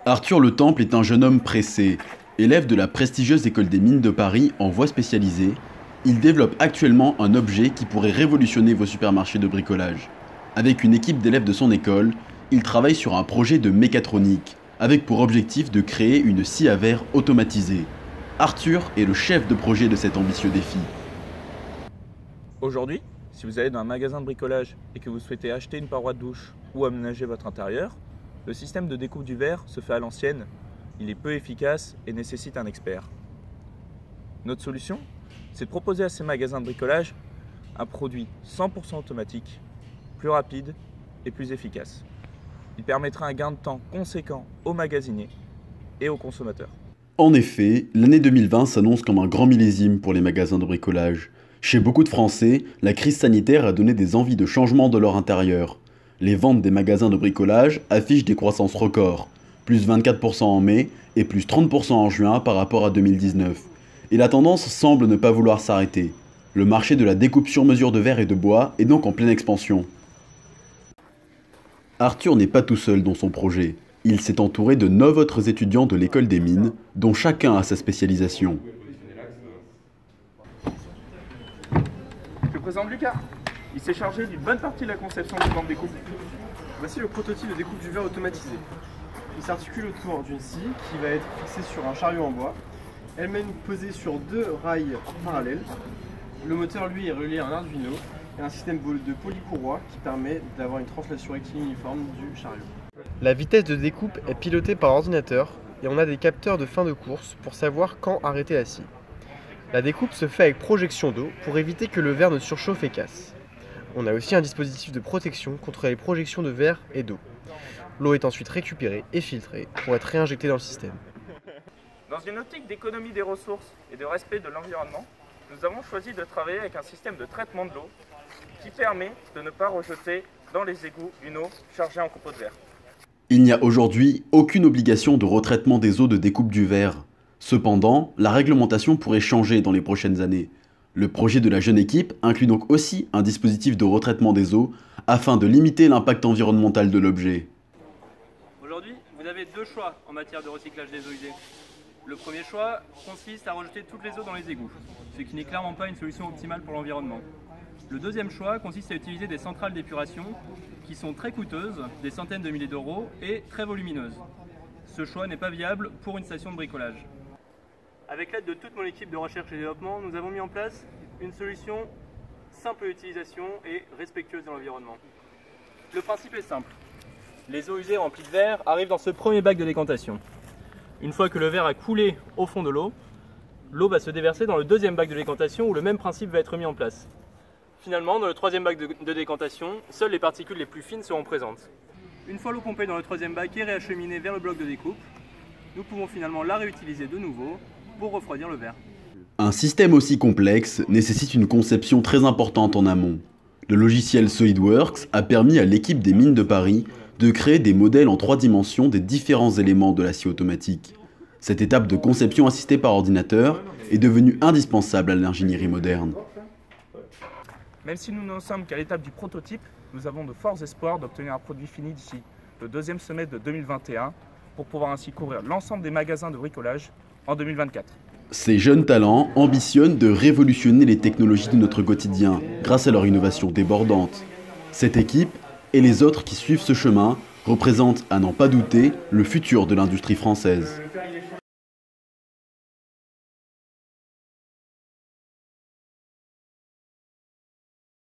Arthur Le Temple est un jeune homme pressé. Élève de la prestigieuse école des mines de Paris en voie spécialisée, il développe actuellement un objet qui pourrait révolutionner vos supermarchés de bricolage. Avec une équipe d'élèves de son école, il travaille sur un projet de mécatronique, avec pour objectif de créer une scie à verre automatisée. Arthur est le chef de projet de cet ambitieux défi. Aujourd'hui, si vous allez dans un magasin de bricolage et que vous souhaitez acheter une paroi de douche ou aménager votre intérieur, le système de découpe du verre se fait à l'ancienne, il est peu efficace et nécessite un expert. Notre solution, c'est de proposer à ces magasins de bricolage un produit 100% automatique, plus rapide et plus efficace. Il permettra un gain de temps conséquent aux magasiniers et aux consommateurs. En effet, l'année 2020 s'annonce comme un grand millésime pour les magasins de bricolage. Chez beaucoup de Français, la crise sanitaire a donné des envies de changement de leur intérieur. Les ventes des magasins de bricolage affichent des croissances records, plus 24% en mai et plus 30% en juin par rapport à 2019. Et la tendance semble ne pas vouloir s'arrêter. Le marché de la découpe sur mesure de verre et de bois est donc en pleine expansion. Arthur n'est pas tout seul dans son projet. Il s'est entouré de 9 autres étudiants de l'école des mines, dont chacun a sa spécialisation. Je vous présente Lucas. Il s'est chargé d'une bonne partie de la conception du plan de découpe. Voici le prototype de découpe du verre automatisé. Il s'articule autour d'une scie qui va être fixée sur un chariot en bois. Elle-même posée sur 2 rails parallèles. Le moteur, lui, est relié à un Arduino et un système de polycourroie qui permet d'avoir une translation rectiligne uniforme du chariot. La vitesse de découpe est pilotée par ordinateur et on a des capteurs de fin de course pour savoir quand arrêter la scie. La découpe se fait avec projection d'eau pour éviter que le verre ne surchauffe et casse. On a aussi un dispositif de protection contre les projections de verre et d'eau. L'eau est ensuite récupérée et filtrée pour être réinjectée dans le système. Dans une optique d'économie des ressources et de respect de l'environnement, nous avons choisi de travailler avec un système de traitement de l'eau qui permet de ne pas rejeter dans les égouts une eau chargée en copeaux de verre. Il n'y a aujourd'hui aucune obligation de retraitement des eaux de découpe du verre. Cependant, la réglementation pourrait changer dans les prochaines années. Le projet de la jeune équipe inclut donc aussi un dispositif de retraitement des eaux afin de limiter l'impact environnemental de l'objet. Aujourd'hui, vous avez 2 choix en matière de recyclage des eaux usées. Le premier choix consiste à rejeter toutes les eaux dans les égouts, ce qui n'est clairement pas une solution optimale pour l'environnement. Le deuxième choix consiste à utiliser des centrales d'épuration qui sont très coûteuses, des centaines de milliers d'euros et très volumineuses. Ce choix n'est pas viable pour une station de bricolage. Avec l'aide de toute mon équipe de recherche et développement, nous avons mis en place une solution simple d'utilisation et respectueuse de l'environnement. Le principe est simple. Les eaux usées remplies de verre arrivent dans ce premier bac de décantation. Une fois que le verre a coulé au fond de l'eau, l'eau va se déverser dans le deuxième bac de décantation où le même principe va être mis en place. Finalement, dans le troisième bac de décantation, seules les particules les plus fines seront présentes. Une fois l'eau pompée dans le troisième bac et réacheminée vers le bloc de découpe, nous pouvons finalement la réutiliser de nouveau pour refroidir le verre. Un système aussi complexe nécessite une conception très importante en amont. Le logiciel SolidWorks a permis à l'équipe des mines de Paris de créer des modèles en 3 dimensions des différents éléments de la scie automatique. Cette étape de conception assistée par ordinateur est devenue indispensable à l'ingénierie moderne. Même si nous n'en sommes qu'à l'étape du prototype, nous avons de forts espoirs d'obtenir un produit fini d'ici le deuxième semestre de 2021 pour pouvoir ainsi couvrir l'ensemble des magasins de bricolage en 2024. Ces jeunes talents ambitionnent de révolutionner les technologies de notre quotidien grâce à leur innovation débordante. Cette équipe et les autres qui suivent ce chemin représentent, à n'en pas douter, le futur de l'industrie française.